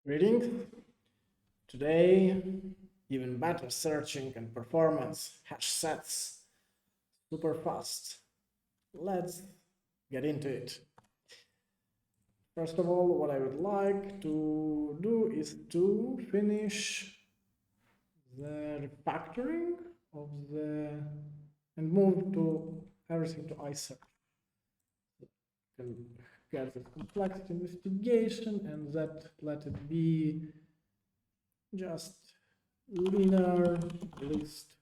Greetings. Today, even better searching and performance, hash sets, super fast. Let's get into it. First of all, what I would like to do is to finish the refactoring of the and move to everything to ISearchable. Can get the complexity investigation and that let it be just linear list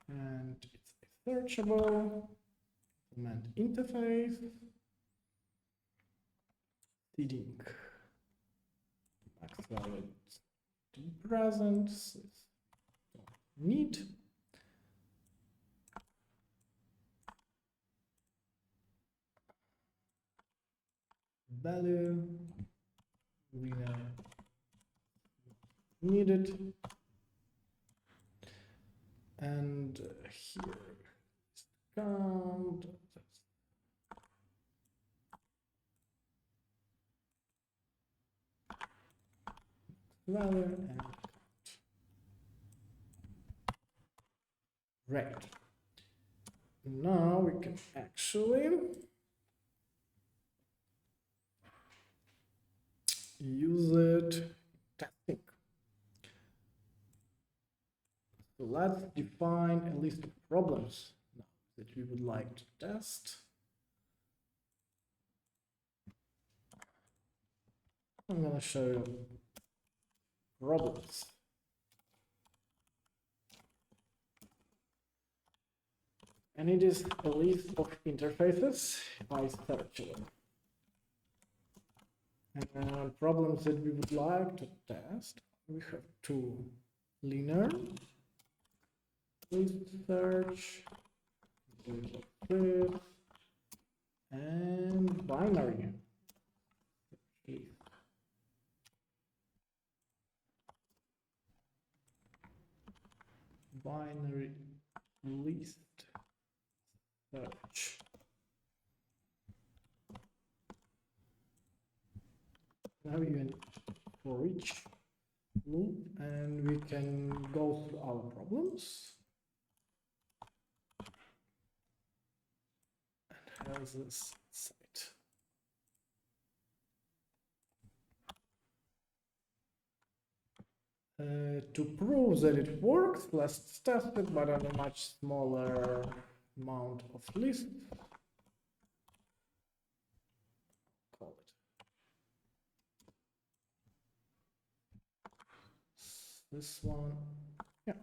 and it's searchable and interface seeding max value to present need value linear needed and here count value and count. Right. Now we can actually use it testing. So let's define a list of problems now that we would like to test. I'm going to show you problems. And it is a list of interfaces by searchable. And problems that we would like to test, we have two: linear list search, and binary. Binary list search. Now we can for each loop and we can go through our problems. And here's this site. To prove that it works, let's test it, but on a much smaller amount of lists. Call it this one. Yeah.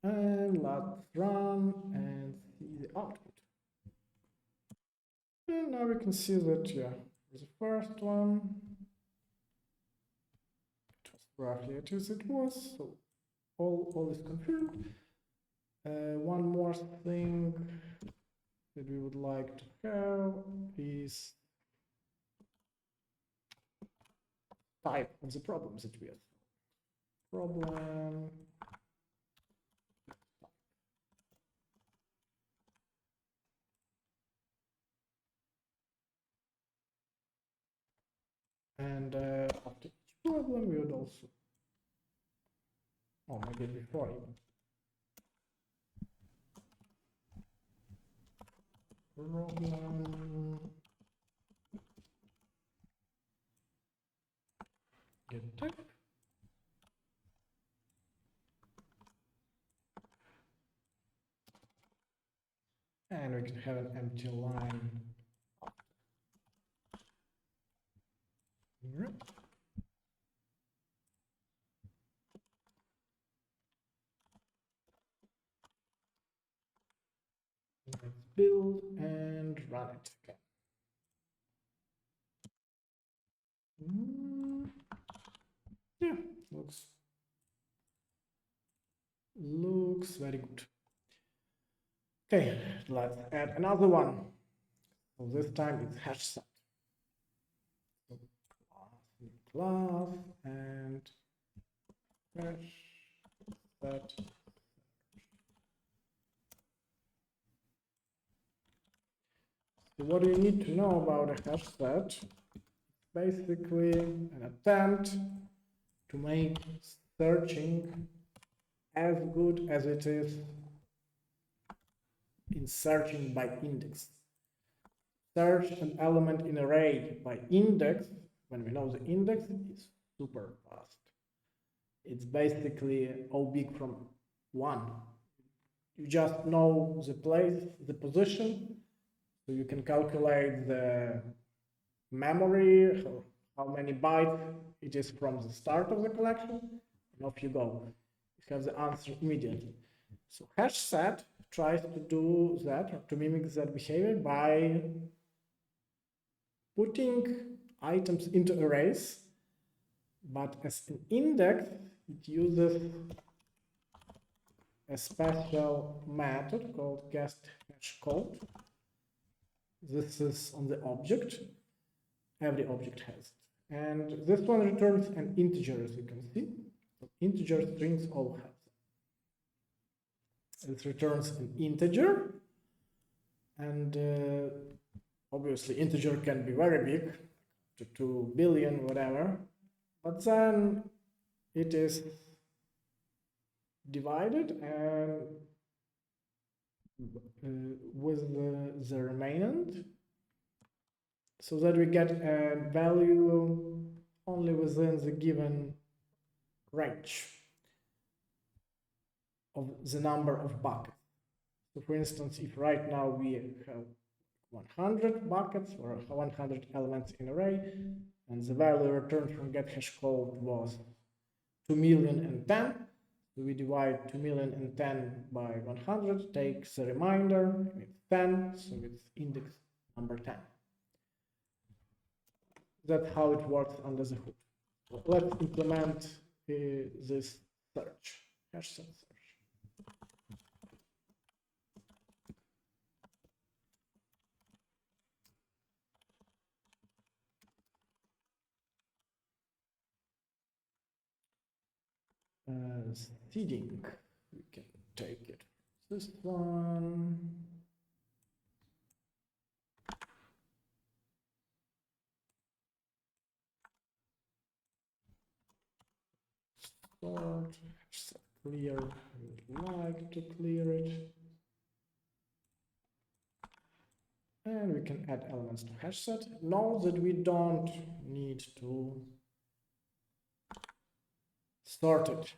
And let's run and see the output. And now we can see that, yeah, the first one, it was roughly as it was, so all is confirmed. One more thing that we would like to have is type of the problems that we have. Problem. And after each problem, we would also, oh, maybe before even. Problem. Get type. And we can have an empty line. Right. Let's build and run it again. Yeah, looks very good. Okay, let's add another one. So this time it's HashSet. So class and HashSet. So what you need to know about a hash set, basically an attempt to make searching as good as it is in searching by index. Search an element in array by index, when we know the index, is super fast. It's basically O big from 1. You just know the place, the position, so you can calculate the memory, how many bytes it is from the start of the collection, and off you go. You have the answer immediately. So HashSet tries to do that, or to mimic that behavior by putting items into arrays, but as an index, it uses a special method called getHashCode. This is on the object. Every object has it. And this one returns an integer, as you can see. So integer strings all have it. It returns an integer, and obviously integer can be very big, to 2 billion, whatever, but then it is divided and with the remainder, so that we get a value only within the given range of the number of buckets. So for instance, if right now we have 100 buckets or 100 elements in array, and the value returned from getHashCode was 2,010,000, so we divide 2,010,000 by 100, takes the remainder, it's 10, so it's index number 10. That's how it works under the hood. So let's implement this search, HashSet search. Seeding, we can take it. This one. Start, clear, we would like to clear it. And we can add elements to HashSet. Note that we don't need to sort it.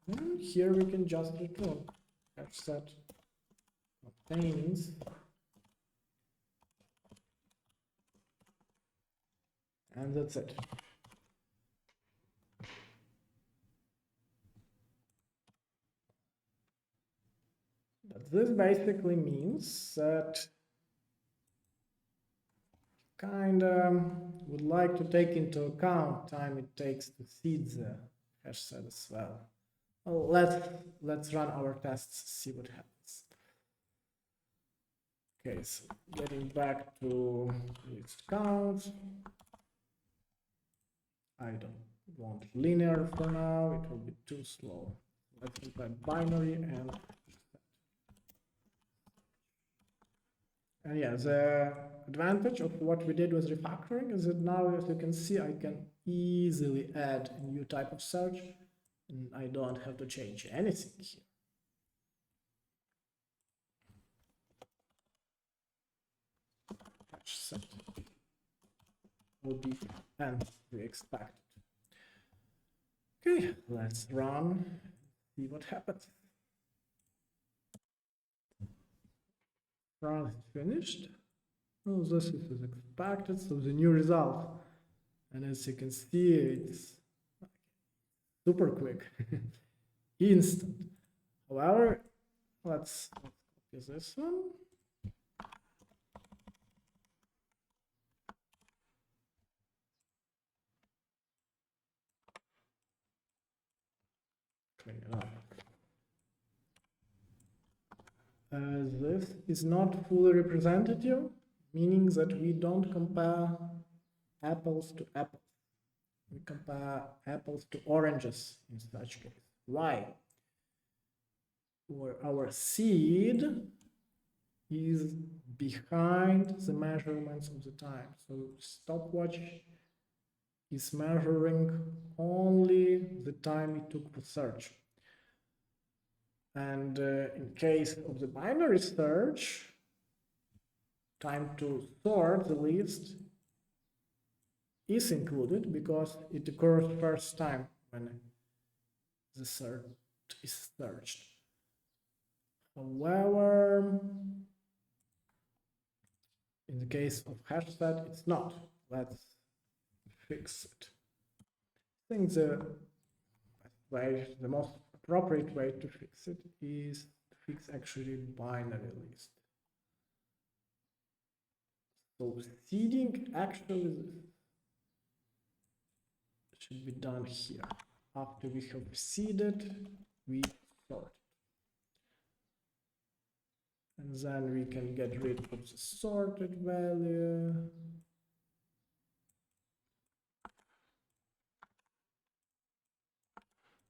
And here we can just return HashSet contains and that's it. But this basically means that kind of would like to take into account time it takes to seed the HashSet as well. Well, let's run our tests, see what happens. Okay, so getting back to list count. I don't want linear for now, it will be too slow. Let's imply binary and yeah, the advantage of what we did with refactoring is that now, as you can see, I can easily add a new type of search and I don't have to change anything here. HashSet will be and we expect it. Okay, let's run, see what happens. Run is finished. Oh, this is as expected, so the new result. And as you can see, it's super quick, instant. However, let's copy this one. Clean it up. This is not fully representative, meaning that we don't compare apples to apples. We compare apples to oranges in such case. Why? Where our seed is behind the measurements of the time. So stopwatch is measuring only the time it took for search. And in case of the binary search, time to sort the list is included because it occurs first time when the search is searched. However, in the case of HashSet, it's not. Let's fix it. I think the most appropriate way to fix it is to fix actually binary list. So seeding actually should be done here. After we have seeded, we sort. And then we can get rid of the sorted value.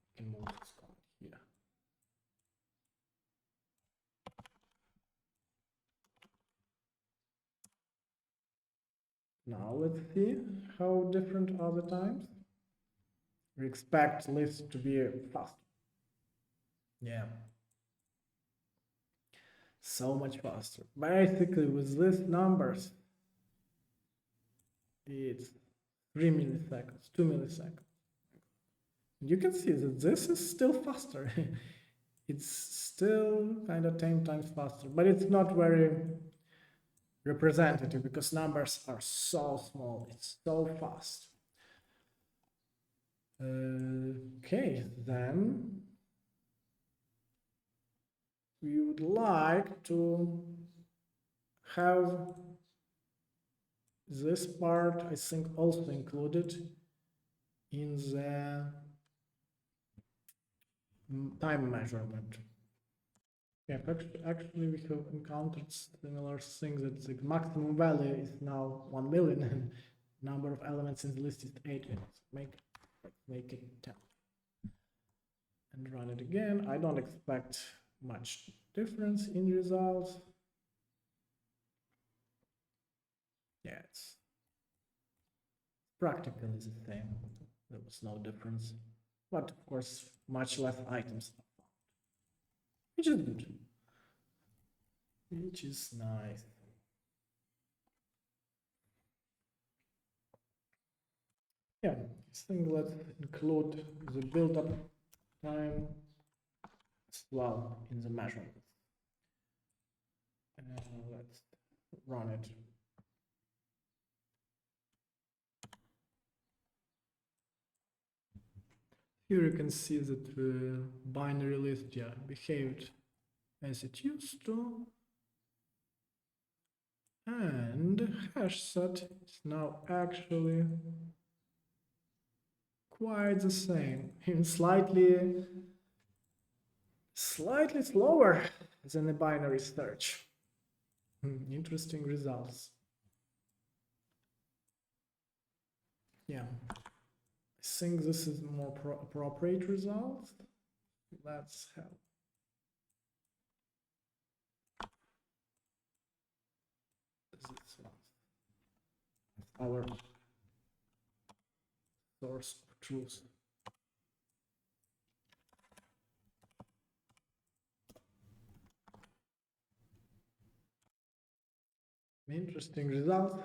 We can move this comment here. Now let's see how different are the times. We expect lists to be fast. Yeah. So much faster. Basically, with these numbers, it's 3 milliseconds, 2 milliseconds. You can see that this is still faster. It's still kind of 10 times faster, but it's not very representative because numbers are so small. It's so fast. Okay, then we would like to have this part, I think, also included in the time measurement. Yeah, actually we have encountered similar things that the maximum value is now 1 million and number of elements in the list is 8. Make it 10. And run it again. I don't expect much difference in results. Yeah, it's practically the same. There was no difference. But of course, much less items, which is good. Which is nice. Yeah, I think let's include the build-up time as well in the measurements. Let's run it. Here you can see that the binary list behaved as it used to. And HashSet is now actually quite the same, even slightly slower than a binary search. Interesting results. Yeah, I think this is more appropriate results. Let's have this one. Our source of truth. Interesting result.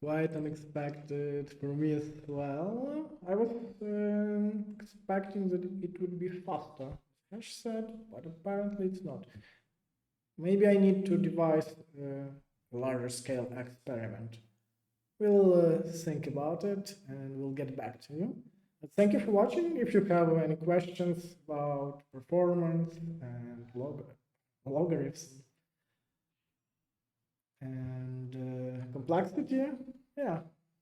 Quite unexpected for me as well. I was expecting that it would be faster, HashSet, but apparently it's not. Maybe I need to devise a larger scale experiment. We'll think about it and we'll get back to you. But thank you for watching. If you have any questions about performance and logarithms and complexity, yeah,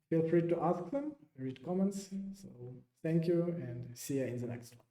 feel free to ask them, read comments. So thank you and see you in the next one.